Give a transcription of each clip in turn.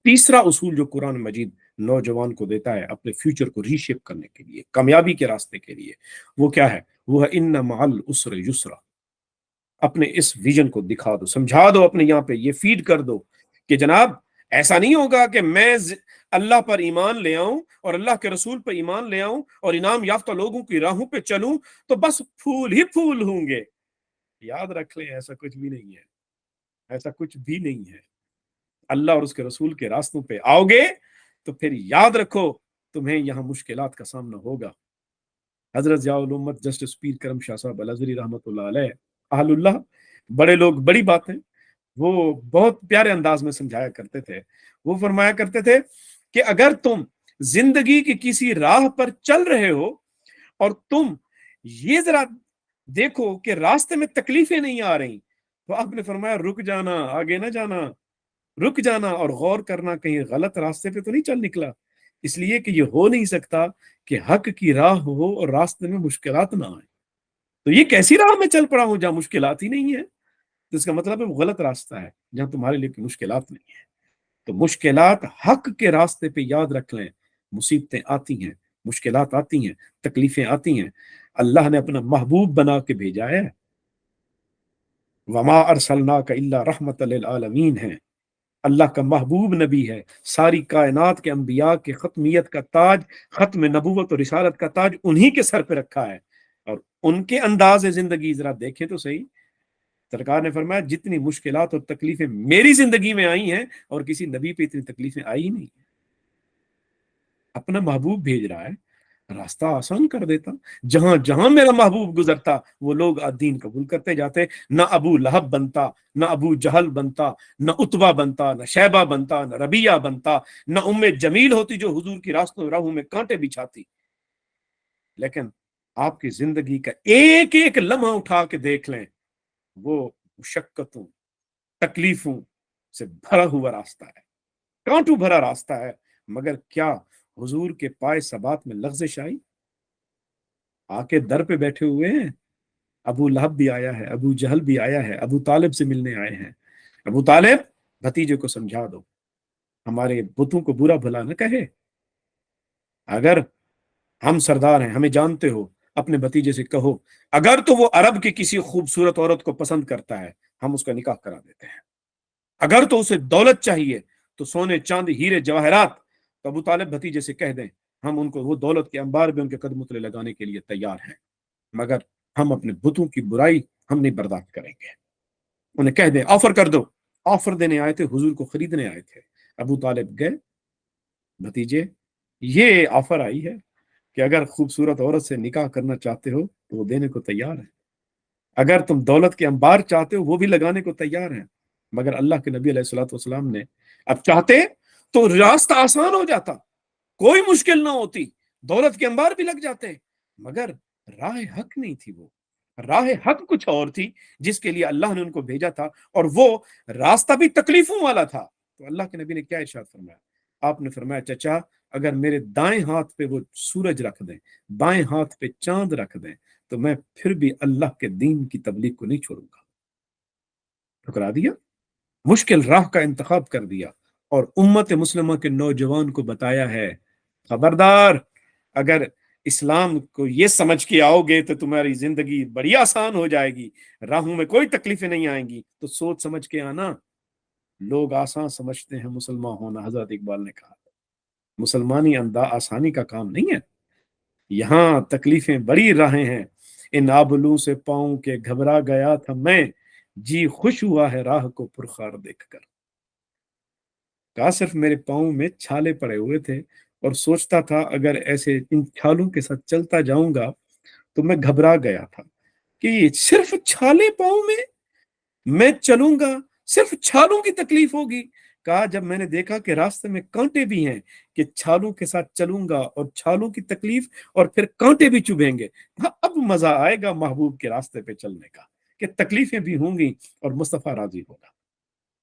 तीसरा उसूल जो कुरान मजीद नौजवान को देता है अपने फ्यूचर को रीशेप करने के लिए, कामयाबी के रास्ते के लिए, वो क्या है? वो है इन्ना मअल उसर युसरा। अपने इस विजन को दिखा दो, समझा दो, अपने यहाँ पे ये फीड कर दो कि जनाब ऐसा नहीं होगा कि मैं अल्लाह पर ईमान ले आऊं और अल्लाह के रसूल पर ईमान ले आऊं और इनाम याफ्ता लोगों की राहों पे चलूं तो बस फूल ही फूल होंगे। याद रख ले, ऐसा कुछ भी नहीं है, ऐसा कुछ भी नहीं है। अल्लाह और उसके रसूल के रास्तों पे आओगे तो फिर याद रखो तुम्हें यहाँ मुश्किलात का सामना होगा। हजरत ज़ियाउल उम्मत जस्टिस पीर करम शाह साहब अल-अज़हरी रहमतुल्लाह अलैह, अहलुल्लाह, बड़े लोग बड़ी बातें, वो बहुत प्यारे अंदाज में समझाया करते थे। वो फरमाया करते थे कि अगर तुम जिंदगी की किसी राह पर चल रहे हो और तुम ये जरा देखो कि रास्ते में तकलीफें नहीं आ रही, तो आपने फरमाया रुक जाना, आगे ना जाना, रुक जाना और गौर करना कहीं गलत रास्ते पे तो नहीं चल निकला। इसलिए कि ये हो नहीं सकता कि हक की राह हो और रास्ते में मुश्किलात ना आए। तो ये कैसी राह में चल पड़ा हूं जहां मुश्किलात ही नहीं है? तो इसका मतलब है वो गलत रास्ता है जहां तुम्हारे लिए कोई मुश्किलात नहीं है। तो मुश्किलात हक के रास्ते पे याद रख लें, मुसीबतें आती हैं, मुश्किलात आती हैं, तकलीफें आती हैं, अल्लाह ने अपना महबूब बना के भेजा है। वमा अरसलनाका इल्ला रहमतल लिल आलमीन है, अल्लाह का महबूब नबी है, सारी कायनात के अंबिया के खत्मियत का ताज, खत्म नबूवत और रिसालत का ताज उन्हीं के सर पे रखा है। और उनके अंदाज जिंदगी जरा देखें तो सही। सरकार ने फरमाया जितनी मुश्किलात और तकलीफें मेरी जिंदगी में आई हैं और किसी नबी पे इतनी तकलीफें आई ही नहीं। अपना महबूब भेज रहा है, रास्ता आसान कर देता। जहां जहां मेरा महबूब गुजरता वो लोग दीन कबूल करते जाते। ना अबू लहब बनता, ना अबू जहल बनता, ना उतबा बनता, ना शैबा बनता, ना रबिया बनता, ना उम्मे जमील होती जो हुजूर की रास्तों राहों में कांटे बिछाती। लेकिन आपकी जिंदगी का एक एक लम्हा उठा के देख लें, वो मुशक्कतों, तकलीफों से भरा हुआ रास्ता है, कांटू भरा रास्ता है। मगर क्या हुजूर के पाए सबात में लग़्ज़िश आई? आके दर पे बैठे हुए हैं। अबू लहब भी आया है, अबू जहल भी आया है, अबू तालिब से मिलने आए हैं। अबू तालिब, भतीजे को समझा दो, हमारे बुतों को बुरा भला न कहे। अगर हम सरदार हैं, हमें जानते हो, अपने भतीजे से कहो अगर तो वो अरब की किसी खूबसूरत औरत को पसंद करता है, हम उसका निकाह करा देते हैं। अगर तो उसे दौलत चाहिए, तो सोने चांदी हीरे जवाहरात, तो अबू तालिब भतीजे से कह दें, हम उनको वो दौलत के अंबार भी उनके कदमों तले लगाने के लिए तैयार हैं। मगर हम अपने बुतों की बुराई हम नहीं बर्दाश्त करेंगे। उन्हें कह दें, ऑफर कर दो। ऑफर देने आए थे, हुजूर को खरीदने आए थे। अबू तालिब गए, भतीजे ये ऑफर आई है कि अगर खूबसूरत औरत से निकाह करना चाहते हो तो वो देने को तैयार है। अगर तुम दौलत के अंबार चाहते हो वो भी लगाने को तैयार है। मगर अल्लाह के नबी अलैहिस्सलातु वस्सलाम ने अब चाहते तो रास्ता आसान हो जाता, कोई मुश्किल ना होती, दौलत के अंबार भी लग जाते। मगर राह हक नहीं थी वो, राह हक कुछ और थी जिसके लिए अल्लाह ने उनको भेजा था, और वो रास्ता भी तकलीफों वाला था। तो अल्लाह के नबी ने क्या इरशाद फरमाया? आपने फरमाया, चचा अगर मेरे दाएं हाथ पे वो सूरज रख दें, बाएं हाथ पे चांद रख दें, तो मैं फिर भी अल्लाह के दीन की तबलीग को नहीं छोड़ूंगा। ठुकरा दिया, मुश्किल राह का इंतखाब कर दिया और उम्मत मुस्लिमा के नौजवान को बताया है, खबरदार, अगर इस्लाम को ये समझ के आओगे तो तुम्हारी जिंदगी बड़ी आसान हो जाएगी, राहों में कोई तकलीफें नहीं आएंगी। तो सोच समझ के आना। लोग आसान समझते हैं मुसलमान होना, हजरत इकबाल ने कहा, मुसलमानी अंदा आसानी का काम नहीं है, यहाँ तकलीफें बड़ी राहें हैं। इन आबलू से पाऊं के घबरा गया था मैं, जी खुश हुआ है राह को पुरखार देखकर। कहा सिर्फ मेरे पाँव में छाले पड़े हुए थे और सोचता था अगर ऐसे इन छालों के साथ चलता जाऊंगा तो मैं घबरा गया था कि सिर्फ छाले पाँव में मैं चलूंगा, सिर्फ छालों की तकलीफ होगी। कहा जब मैंने देखा कि रास्ते में कांटे भी हैं, कि छालों के साथ चलूंगा और छालों की तकलीफ और फिर कांटे भी चुभेंगे, हाँ अब मजा आएगा महबूब के रास्ते पे चलने का, कि तकलीफें भी होंगी और मुस्तफा राजी होगा।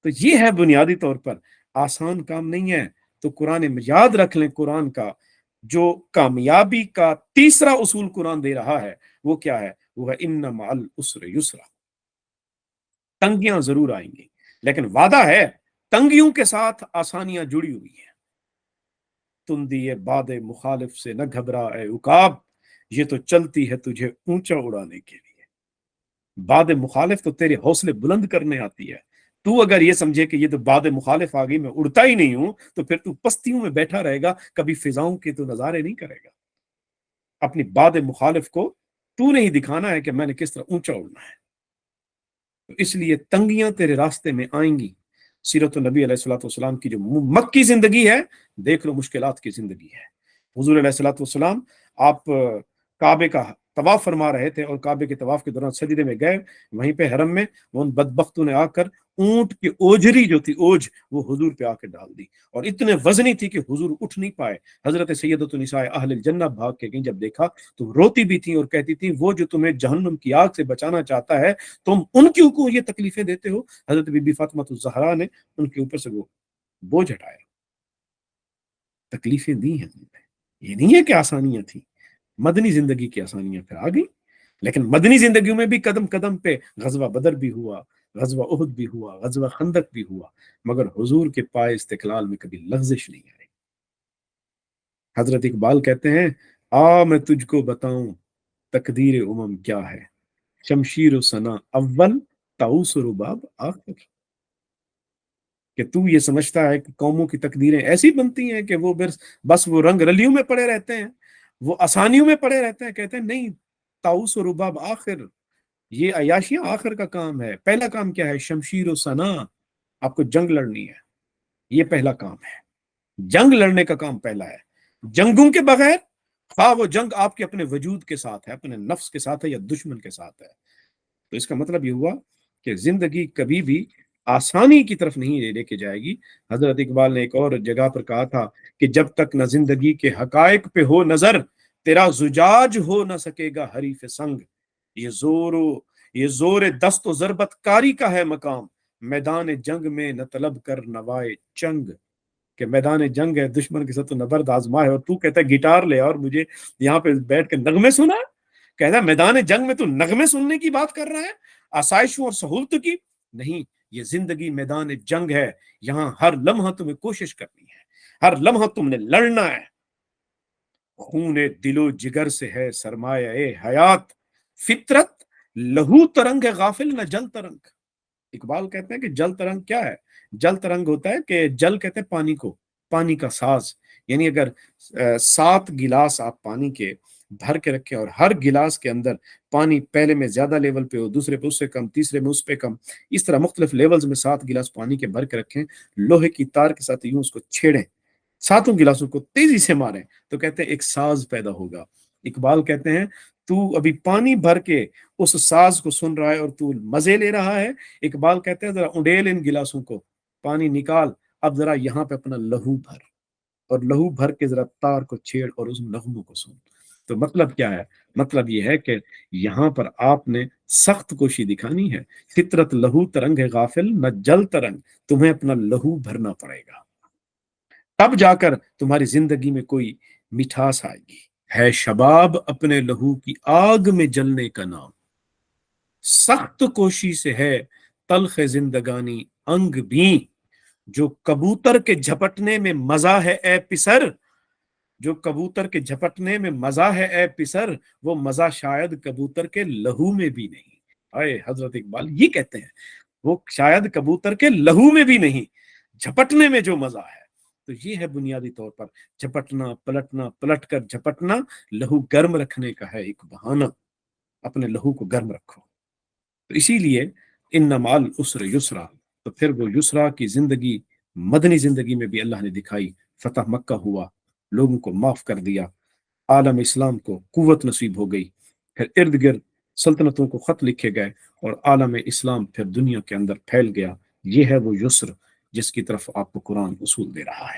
तो ये है बुनियादी तौर पर, आसान काम नहीं है। तो कुरान में याद रख लें, कुरान का जो कामयाबी का तीसरा उसूल कुरान दे रहा है वो क्या है? वो है इन्ना मअल उसर युसरा। तंगियां जरूर आएंगी, लेकिन वादा है तंगियों के साथ आसानियां जुड़ी हुई हैं। तुम दिए बादे मुखालिफ से न घबरा ए उकाब, ये तो चलती है तुझे ऊंचा उड़ाने के लिए। बाद मुखालिफ तो तेरे हौसले बुलंद करने आती है। तू अगर ये समझे कि ये तो बाद मुखालिफ आ गई, मैं उड़ता ही नहीं हूं, तो फिर तू पस्तियों में बैठा रहेगा, कभी फिजाओं के तो नजारे नहीं करेगा। अपनी बाद मुखालिफ को तूने ही दिखाना है कि मैंने किस तरह ऊंचा उड़ना है। तो इसलिए तंगियां तेरे रास्ते में आएंगी। सीरत नबी अलैहिस्सलाम की जो मक्की जिंदगी है, देख लो मुश्किलात की जिंदगी है। हुजूर अलैहिस्सलाम आप काबे का तवाफ फरमा रहे थे और काबे के तवाफ के दौरान सजदे में गए, वहीं पे हरम में उन बदबख्तों ने आकर ऊंट की ओजरी जो थी, ओज, वो हुजूर पे आकर डाल दी और इतने वजनी थी कि हुजूर उठ नहीं पाए। हजरत सैयदतुन्निसा अहलिल जन्नह भाग के गई, जब देखा तो रोती भी थी और कहती थी, वो जो तुम्हें जहन्नुम की आग से बचाना चाहता है, तुम उनके को ये तकलीफें देते हो। हजरत बीबी फातिमा ज़हरा ने उनके ऊपर से वो बोझ हटाया। तकलीफें दी हैं, ये नहीं है कि आसानियां थी। मदनी जिंदगी की आसानियां फिर आ गई, लेकिन मदनी जिंदगी में भी कदम कदम पे गजवा बदर भी हुआ, गजवा उहद भी हुआ, गजवा खंदक भी हुआ, मगर हुजूर के पाए इस्तिकलाल में कभी लग्जिश नहीं आई। हजरत इकबाल कहते हैं, आ मैं तुझको बताऊं तकदीर उमम क्या है, शमशीर सना अव्वल ताउस रुबाब आखिर। कि तू ये समझता है कि कौमों की तकदीरें ऐसी बनती हैं कि वो बस वो रंग रलियों में पड़े रहते हैं, वो आसानियों में पड़े रहते हैं। कहते हैं नहीं, ताउस और रुबाब आखिर, ये अयाशियां आखिर का काम है। पहला काम क्या है? शमशीर और सना, आपको जंग लड़नी है, ये पहला काम है। जंग लड़ने का काम पहला है। जंगों के बगैर, खा वो जंग आपके अपने वजूद के साथ है, अपने नफ्स के साथ है या दुश्मन के साथ है, तो इसका मतलब ये हुआ कि जिंदगी कभी भी आसानी की तरफ नहीं लेके जाएगी। हजरत इकबाल ने एक और जगह पर कहा था कि जब तक न जिंदगी के हकायक पे हो नजर, तेरा जुजाज हो न सकेगा हरीफ संग। ये जोर ये जोर दस्त व जरबत कारी का है मकाम, मैदान जंग में न तलब कर नवाए चंग। कि मैदान जंग है, दुश्मन के साथ तो नबर्द आजमा है, और तू कहता है गिटार ले और मुझे यहाँ पे बैठ के नगमे सुना। कहता है मैदान जंग में तू नगमे सुनने की बात कर रहा है, आसाइशों और सहूलत की नहीं। ये जिंदगी मैदान जंग है, यहाँ हर लम्हा तुम्हें कोशिश करनी है, हर लम्हा तुमने लड़ना है। खूने दिलो जिगर से है सरमाया ए हयात, फितरत लहू तरंग है गाफिल न जल तरंग। इकबाल कहते हैं कि जल तरंग क्या है? जल तरंग होता है कि जल कहते हैं पानी को, पानी का साज। यानी अगर 7 गिलास आप पानी के भर के रखें और हर गिलास के अंदर पानी पहले में ज्यादा लेवल पे हो, दूसरे पे उससे कम, तीसरे में उस पे कम, इस तरह मुख्तलिफ लेवल्स में 7 गिलास पानी के भर के रखें, लोहे की तार के साथ यूं उसको छेड़ें, 7 गिलासों को तेजी से मारें, तो कहते हैं एक साज पैदा होगा। इकबाल कहते हैं तू अभी पानी भर के उस साज को सुन रहा है और तू मजे ले रहा है। इकबाल कहते हैं जरा उंडेल इन गिलासों को, पानी निकाल, अब जरा यहाँ पे अपना लहू भर, और लहू भर के जरा तार को छेड़ और उस नगमों को सुन। तो मतलब क्या है? मतलब ये है कि यहाँ पर आपने सख्त कोशी दिखानी है। फितरत लहू तरंग है गाफिल न जल तरंग, तुम्हें अपना लहू भरना पड़ेगा, तब जाकर तुम्हारी जिंदगी में कोई मिठास आएगी। है शबाब अपने लहू की आग में जलने का नाम, सख्त कोशी से है तल्ख जिंदगानी अंग भी। जो कबूतर के झपटने में मजा है ए पिसर, जो कबूतर के झपटने में मजा है ए पिसर, वो मजा शायद कबूतर के लहू में भी नहीं। आए हजरत इकबाल ये कहते हैं, वो शायद कबूतर के लहू में भी नहीं, झपटने में जो मजा है। तो ये है बुनियादी तौर पर झपटना, पलटना, पलट कर झपटना, लहू गर्म रखने का है एक बहाना। अपने लहू को गर्म रखो। तो इसीलिए इन माल उसर युसरा, तो फिर वो युसरा की जिंदगी मदनी जिंदगी में भी अल्लाह ने दिखाई। फतह मक्का हुआ, लोगों को माफ कर दिया, आलम इस्लाम को कुव्वत नसीब हो गई, फिर इर्द गिर्द सल्तनतों को खत लिखे गए और आलम इस्लाम फिर दुनिया के अंदर फैल गया। ये है वो युस्र जिसकी तरफ आपको कुरान उसूल दे रहा है।